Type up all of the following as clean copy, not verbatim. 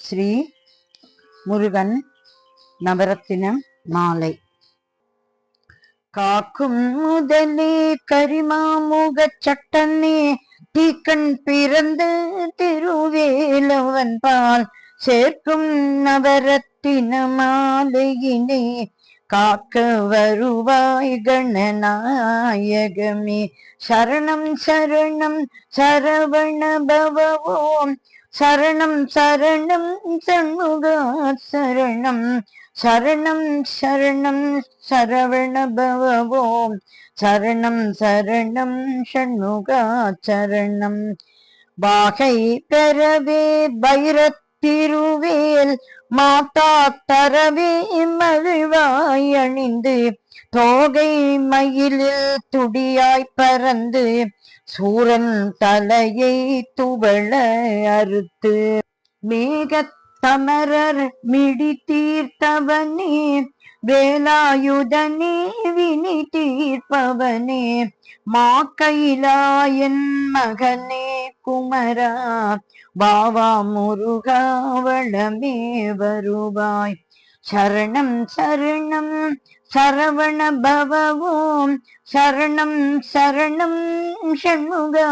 ஸ்ரீ முருகன் நவரத்தினம் மாலை. காக்கும் முதலே கரிமாமுகச் சட்டனே தீக்கண் பிறந்து திருவேலவன் பால் சேர்க்கும் நவரத்தின மாலையினே காக்க வருவாய் கணநாயகமே. சரணம் சரணம் சரவண பவவோம் சரணம் சரணம் சண்முகா சரணம் சரணம் சரணம் சரவண பவவோம் சரணம் சரணம் ஷண்முகா சரணம். வாகை பெறவே வைரத்திருவேல் மாதா தரவே மகிழ்வாய் அணிந்து தோகை மயிலில் துடியாய் பறந்து சூரன் தலையை துவள அறுத்து மேகத்தமரர் மிடி தீர்த்தவனே வேலாயுதனே வினி தீர்ப்பவனே மாக்கைலாயன் மகனே குமரா பாவா முருகா வளமே வருவாய். சரணம் சரணம் சரவண பவவோம் சரணம் சரணம் ஷண்முகா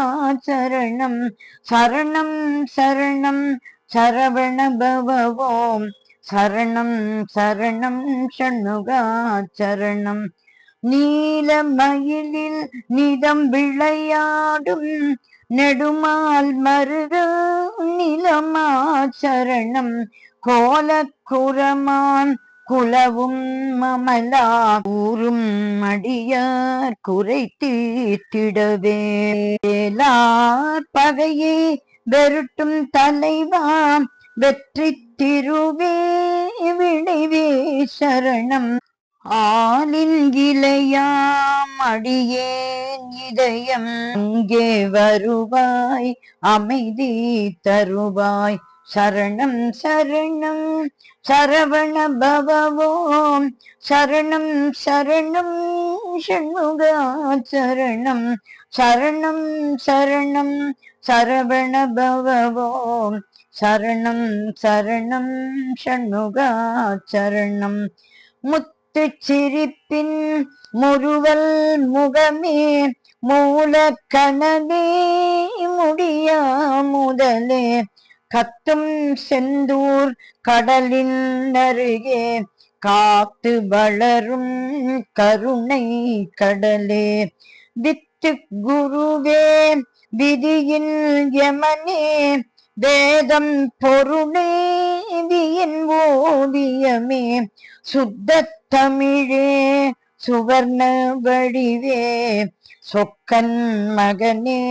சரணம் சரணம் சரணம் சரவண பவவோம் சரணம் சரணம் ஷண்முகா சரணம். நீலமயிலில் நிதம் விளையாடும் நெடுமால் மருக நிலமா சரணம் கோலக்குரமான் குலவும் மமலா கூறும் அடியார் குறை தீர்த்திடவே பகையை வெருட்டும் தலைவா வெற்றி திருவே விளைவே சரணம். ஆலின் இலையாம் அடியேன் இதயம் இங்கே வருவாய் அமைதி தருவாய். சரணம் சரணம் சரவண பவவோம் சரணம் சரணம் ஷண்முகா சரணம் சரணம் சரணம் சரவண பவவோம் சரணம் சரணம் ஷண்முகா சரணம். முத்து சிரிப்பின் முறுவல் முகமே மூல கனவே முடியா முதலே கத்தும் செந்தூர் கடலின் அருகே காத்து வளரும் கருணை கடலே வித்து குருவே விதியின் யமனே வேதம் பொருளே வியின் ஓவியமே சுத்த தமிழே சுவர்ண வடிவே சொக்கன் மகனே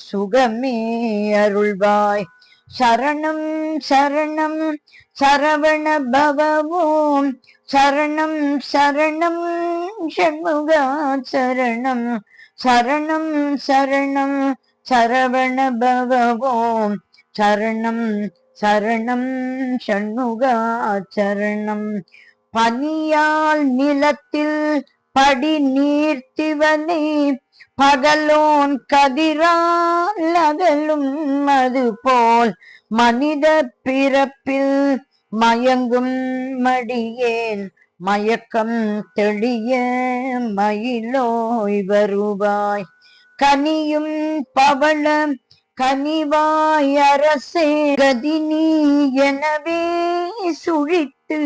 சுகமே அருள்வாய். சரணம் சரணம் சரவண பவவோம் சரணம் சரணம் ஷண்முகா சரணம் சரணம் சரணம் சரவண பவவோம் சரணம் சரணம் ஷண்முகா சரணம். பனியால் நிலத்தில் படி நீர்த்திவனை பகலோன் கதிரால் அகலும் அது போல் மனித பிறப்பில் மயங்கும் மடியேன் மயக்கம் தெளிய மயிலோய் வருவாய். கனியும் பவள கனிவாய் அரசே கதினி எனவே சுழித்து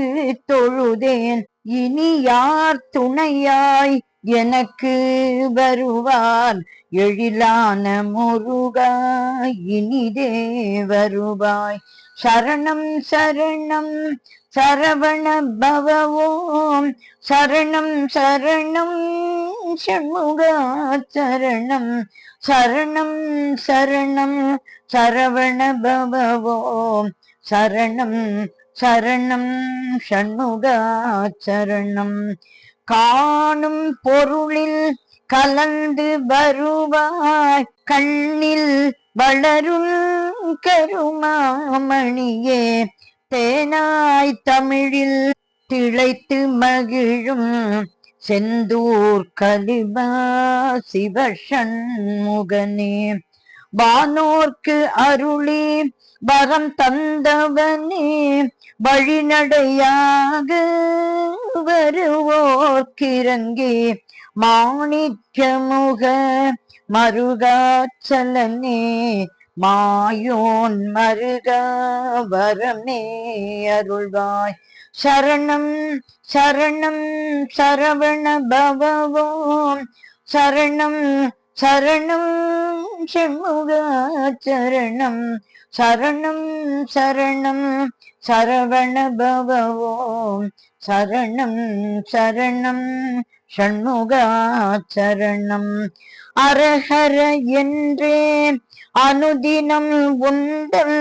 தொழுதேன் இனி யார் துணையாய் எனக்கு வருவார் எழிலான முருகா இனிதே வருவாய். சரணம் சரணம் சரவண பவவோம் சரணம் சரணம் ஷண்முகா சரணம் சரணம் சரணம் சரவண பவவோம் சரணம் சரணம் ஷண்முகா சரணம். காணும் பொருளில் கலந்து வருவாய் கண்ணில் வளரும் கருமாமணியே தேனாய் தமிழில் திளைத்து மகிழும் செந்தூர் கலிபா சிவஷண்முகனே வானோர்க்கு அருளி வரம் தந்தவனே வழிநடையாக வருவோர்க்கிறங்கே மாணிக்கமுக மருகாச்சலனே மாயோன் மருகா வரமே அருள்வாய். சரணம் சரணம் சரவண பவவோம் சரணம் சரணம் ஷண்முகா சரணம் சரணம் சரணம் சரவண பவவோம் சரணம் சரணம் ஷண்முகா சரணம். அரஹர என்றே அனுதினம் உண்டல்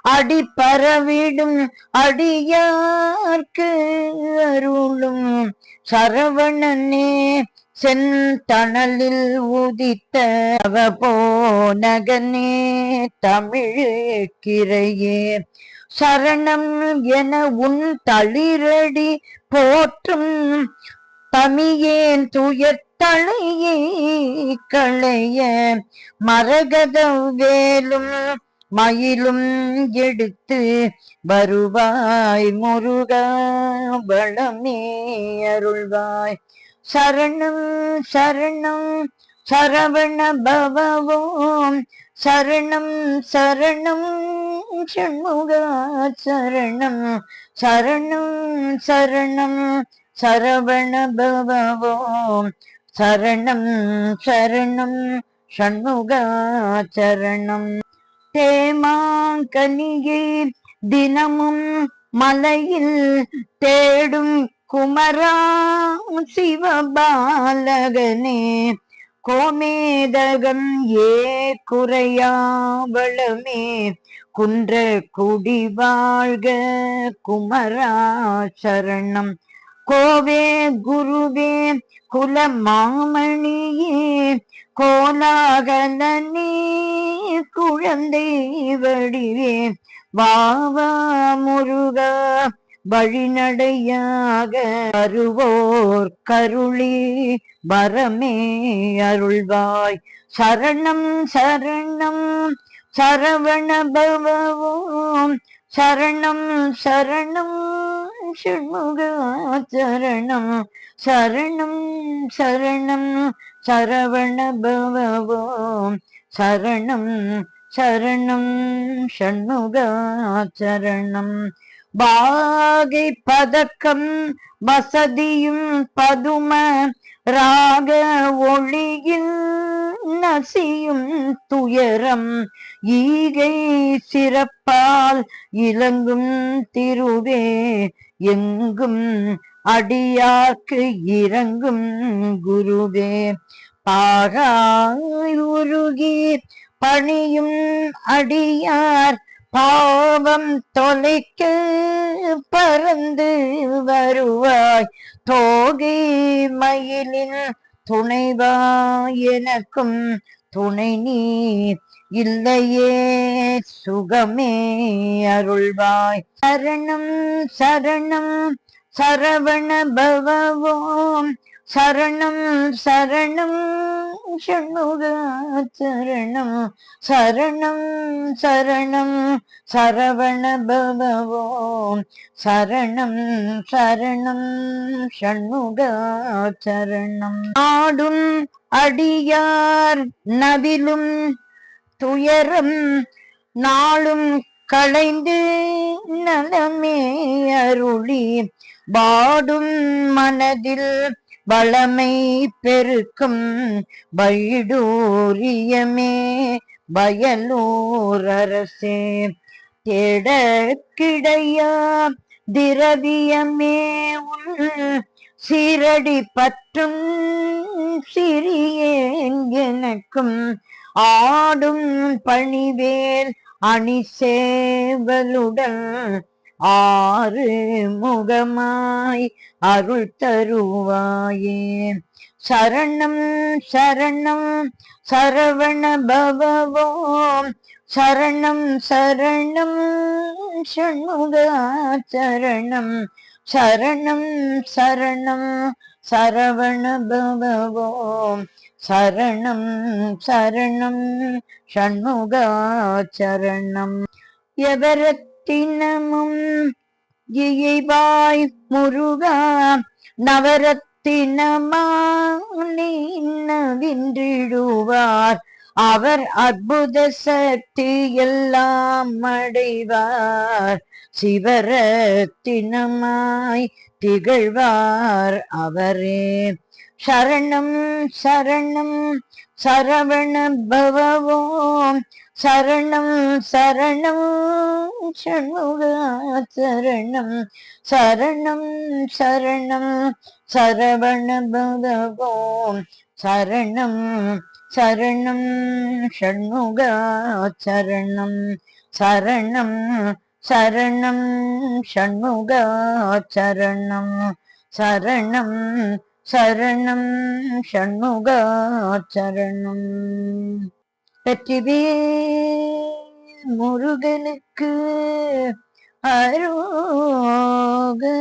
அடிப்பரவிடும் அடியார்க்கு அருளும் சரவணனே செந்தணலில் உதித்த அவபோனகனே தமிழுக்கிரையே சரணம் என உன் தளிரடி போற்றும் தமியேன் துயத்தளையே களைய மரகத வேலும் மயிலும் எடுத்து வருவாய் முருகா வளமே அருள்வாய். சரணம் சரணம் சரவண பவவோம் சரணம் சரணம் ஷண்முகா சரணம் சரணம் சரணம் சரவண பவவோம் சரணம் சரணம் ஷண்முகா சரணம். தேமாங்கனியே தினமும் மலையில் தேடும் குமரா சிவபாலகனே கோமேதகம் ஏ குறையாவளமே குன்ற குடி வாழ்க குமரா சரணம். கோவே குருவே குல மாமணியே கோலாகலனே குழந்தை வடிவே வாவா முருகா வழிநடையாக வருவோர் கருளி வரமே அருள்வாய். சரணம் சரணம் சரவண பவவோம் சரணம் சரணம் ஷண்முகா சரணம் சரணம் சரணம் சரவண பவவோம் சரணம் சரணம் ஷண்முகா சரணம். பாகை பதக்கம் வசதியும் பதும ராக ஒளியில் நசியும் துயரம் ஈகை சிறப்பால் இலங்கும் திருவே எங்கும் அடியார்க்கு இறங்கும் குருவே பாகாய் உருகி பணியும் அடியார் பாவம் தொலைக்க பறந்து வருவாய் தோகை மயிலின் துணைவாய் எனக்கும் துணை நீ இல்லையே சுகமே அருள்வாய். சரணம் சரணம் சரவண பவவோம் சரணம் சரணம் ஷண்முகா சரணம் சரணம் சரணம் சரவண பவவோம் சரணம் சரணம் ஷண்முகா சரணம். ஆடும் அடியார் நவிலும் துயரம் நாளும் களைந்து நலமே அருளி பாடும் மனதில் வளமை பெருக்கும் வைடூரியமே வயலூர் அரசே தேட கிடையா திரவியமே உள் சீரடி பற்றும் சிறியேன் எனக்கும் ஆடும் பணிவேல் அணி சேவலுடன் ஆறு முகமாய் அருள் தருவாயே. சரணம் சரணம் சரவண பவவோம் சரணம் சரணம் ஷண்முகா சரணம் சரணம் சரணம் சரவண பவவோம் சரணம் சரணம் ஷண்முகா சரணம். எவரத்தினமும் இயைவாய் முருகா நவரத்தினமானின்றிடுவார் அவர் அற்புத சக்தி எல்லாம் அடைவார் சிவரத்தினமாய் திகழ்வார் அவரே. சரணம் சரணம் சரவண பவவோம் சரணம் சரணம் ஷண்முகா சரணம் சரணம் சரணம் சரவண பவவோம் சரணம் சரணம் ஷண்முகா சரணம் சரணம் சரணம் ஷண்முகா சரணம் சரணம் சரணம் ஷண்முகா சரணம். வெற்றிவேல் முருகனுக்கு அரோகரா.